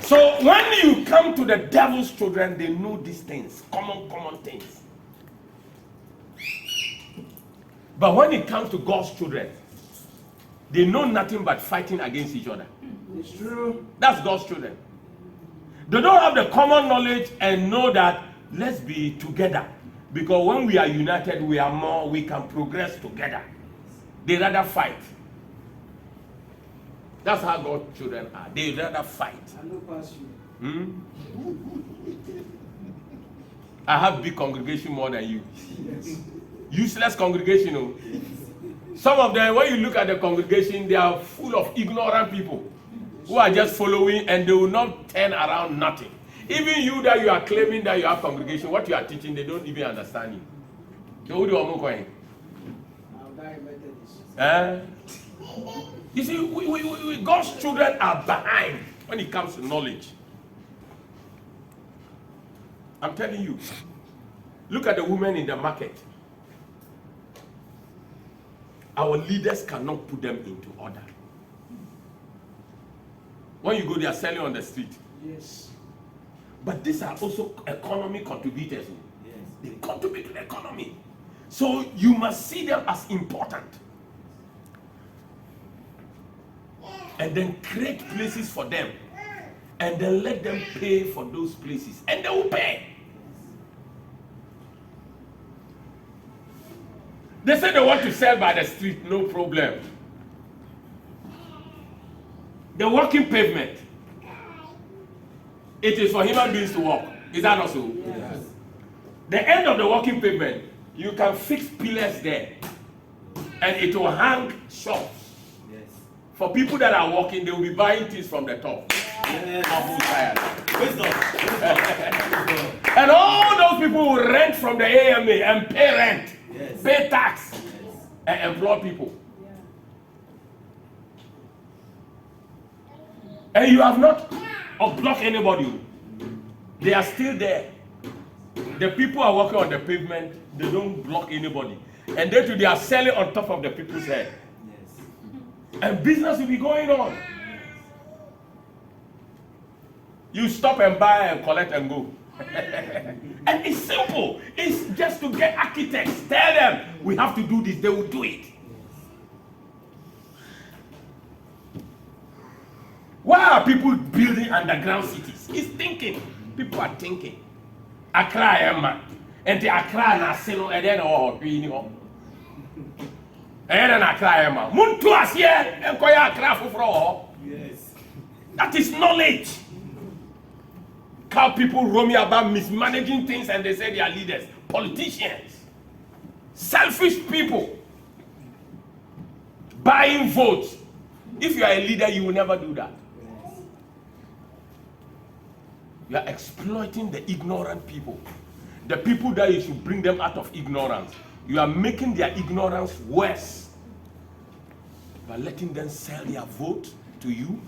So when you come to the devil's children, they know these things, common things. But when it comes to God's children, they know nothing but fighting against each other. It's true. That's God's children. They don't have the common knowledge and know that let's be together. Because when we are united, we can progress together. They rather fight. That's how God's children are. They rather fight. I know past you. I have big congregation more than you. Yes. Useless congregation. Oh. Some of them, when you look at the congregation, they are full of ignorant people who are just following and they will not turn around nothing. Even you that you are claiming that you have congregation, what you are teaching, they don't even understand you. So who do you want? I'll die Methodist. You see, God's children are behind when it comes to knowledge. I'm telling you. Look at the women in the market. Our leaders cannot put them into order. When you go, they are selling on the street. Yes. But these are also economy contributors. Yes. They contribute to the economy. So you must see them as important. And then create places for them. And then let them pay for those places. And they will pay. They say they want to sell by the street, no problem. The walking pavement, it is for human beings to walk. Is that also? Yes. The end of the walking pavement, you can fix pillars there. And it will hang shops. Yes. For people that are walking, they will be buying things from the top. Yes. Wisdom. And all those people will rent from the AMA and pay rent. Yes. Pay tax. Yes. And employ people. And you have not blocked anybody. They are still there. The people are walking on the pavement. They don't block anybody. And they are selling on top of the people's head. Yes. And business will be going on. You stop and buy and collect and go. And it's simple. It's just to get architects. Tell them we have to do this. They will do it. Why are people building underground cities? It's thinking. People are thinking. Accra, Emma. And the Accra na sino and then oh, you know. And then Accra, Emma. Muntu asye and koya Accra fufro. Yes. That is knowledge. How people roam about mismanaging things and they say they are leaders. Politicians. Selfish people. Buying votes. If you are a leader, you will never do that. You are exploiting the ignorant people. The people that you should bring them out of ignorance. You are making their ignorance worse by letting them sell their vote to you.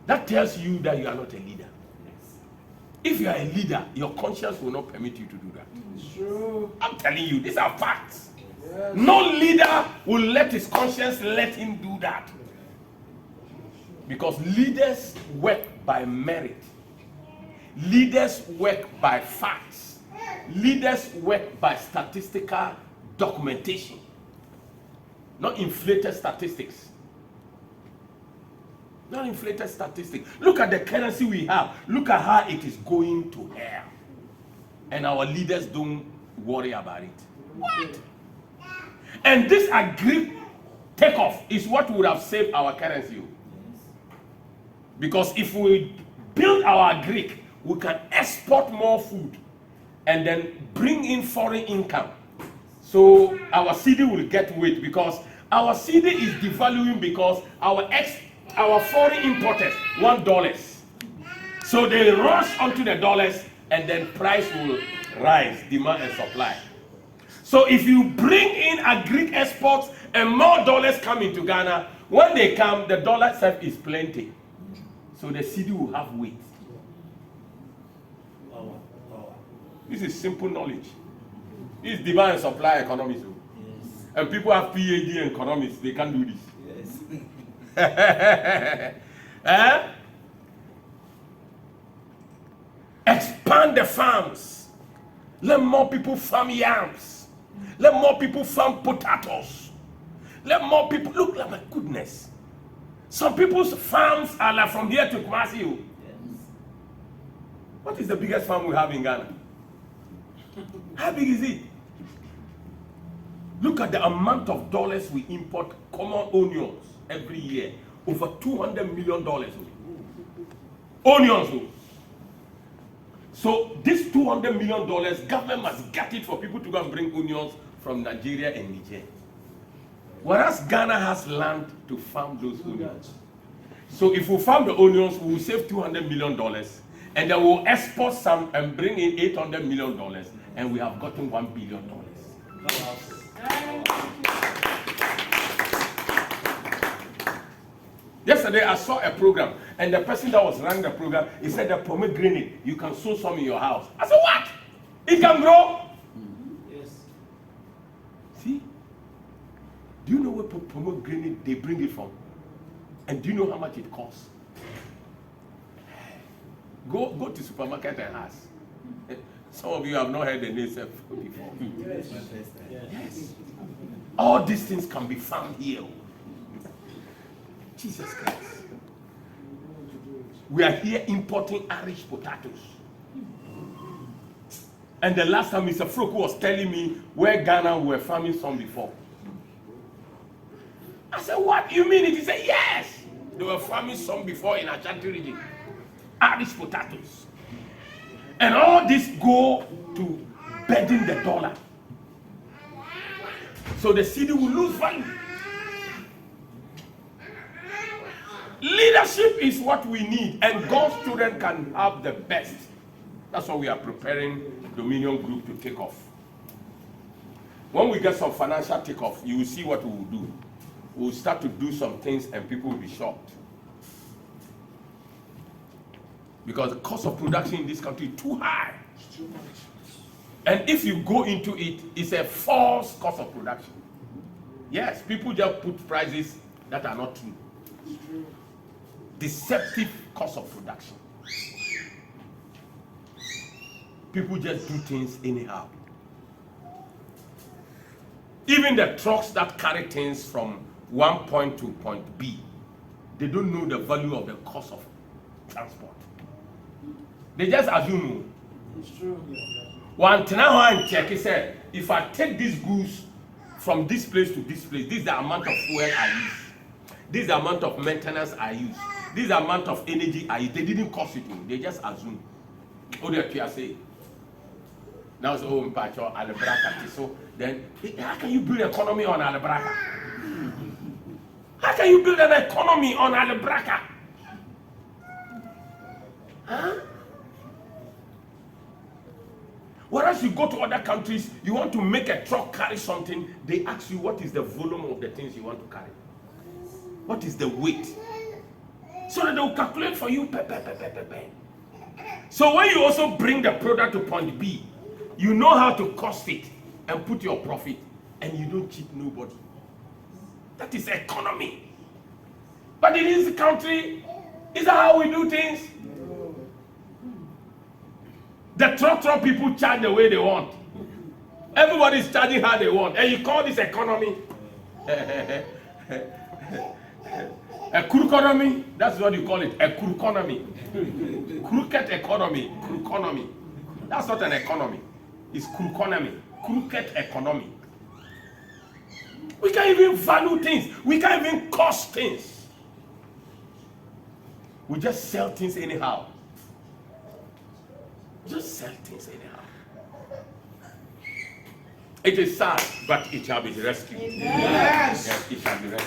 That tells you that you are not a leader. If you are a leader, your conscience will not permit you to do that. It's true. I'm telling you, these are facts. Yes. No leader will let his conscience let him do that. Because leaders work by merit. Leaders work by facts. Leaders work by statistical documentation. Not inflated statistics. Not inflated statistics. Look at the currency we have. Look at how it is going to hell. And our leaders don't worry about it. What? And this agri takeoff is what would have saved our currency. Because if we build our Greek, we can export more food and then bring in foreign income. So our CD will get weight because our CD is devaluing because our foreign importers want dollars. So they rush onto the dollars and then price will rise, demand and supply. So if you bring in a Greek exports and more dollars come into Ghana, when they come, the dollar itself is plenty. So the CD will have weight. This is simple knowledge. This is demand and supply economics. Yes. And people have PhD in economics, they can't do this. Yes. expand the farms. Let more people farm yams. Let more people farm potatoes. Let more people look like my goodness. Some people's farms are like from here to Kumasi. What is the biggest farm we have in Ghana? How big is it? Look at the amount of dollars we import common onions every year. Over $200 million. Onions. So this $200 million, government must get it for people to go and bring onions from Nigeria and Niger. Whereas Ghana has land to farm those onions. So if we farm the onions, we will save $200 million. And then we'll export some and bring in $800 million. And we have gotten $1 billion. Yesterday I saw a program, and the person that was running the program, he said the pomegranate, you can sow some in your house. I said, what? It can grow? Yes. See? Do you know where pomegranate they bring it from? And do you know how much it costs? Go to supermarket and ask. Some of you have not heard the name before. Yes. Yes. All these things can be found here. Jesus Christ. We are here importing Irish potatoes. And the last time Mr. Froku was telling me where Ghana were farming some before. I said, what? You mean it? He said, yes. They were farming some before in Ashanti region. Irish potatoes. And all this go to bedding the dollar. So the city will lose value. Leadership is what we need, and God's children can have the best. That's why we are preparing Dominion Group to take off. When we get some financial takeoff, you will see what we will do. We will start to do some things and people will be shocked. Because the cost of production in this country is too high. It's too much. And if you go into it, it's a false cost of production. Yes, people just put prices that are not true. It's true. Deceptive cost of production. People just do things anyhow. Even the trucks that carry things from one point to point B, they don't know the value of the cost of transport. They just assume. It's true. One and check, he said, if I take these goods from this place to this place, this is the amount of fuel I use. This is the amount of maintenance I use. This is the amount of energy I use. They didn't cost it to me. They just assume. Oh, they say. Now it's oh, Mpacho, Alebraka. So then, how can you build an economy on Alebraka? How can you build an economy on Alebraka? Huh? Whereas you go to other countries, you want to make a truck carry something, they ask you what is the volume of the things you want to carry. What is the weight? So that they will calculate for you. So when you also bring the product to point B, you know how to cost it and put your profit, and you don't cheat nobody. That is economy. But in this country, is that how we do things? The truck people charge the way they want. Everybody is charging how they want. And you call this economy? A crooked, that's what you call it, a crookonomy. Crooked economy, crookonomy. That's not an economy. It's crookonomy, crooked economy. We can't even value things. We can't even cost things. We just sell things anyhow. Just sell things anyhow. It is sad, but it shall be rescued. Yes. Yes, it shall be rescued.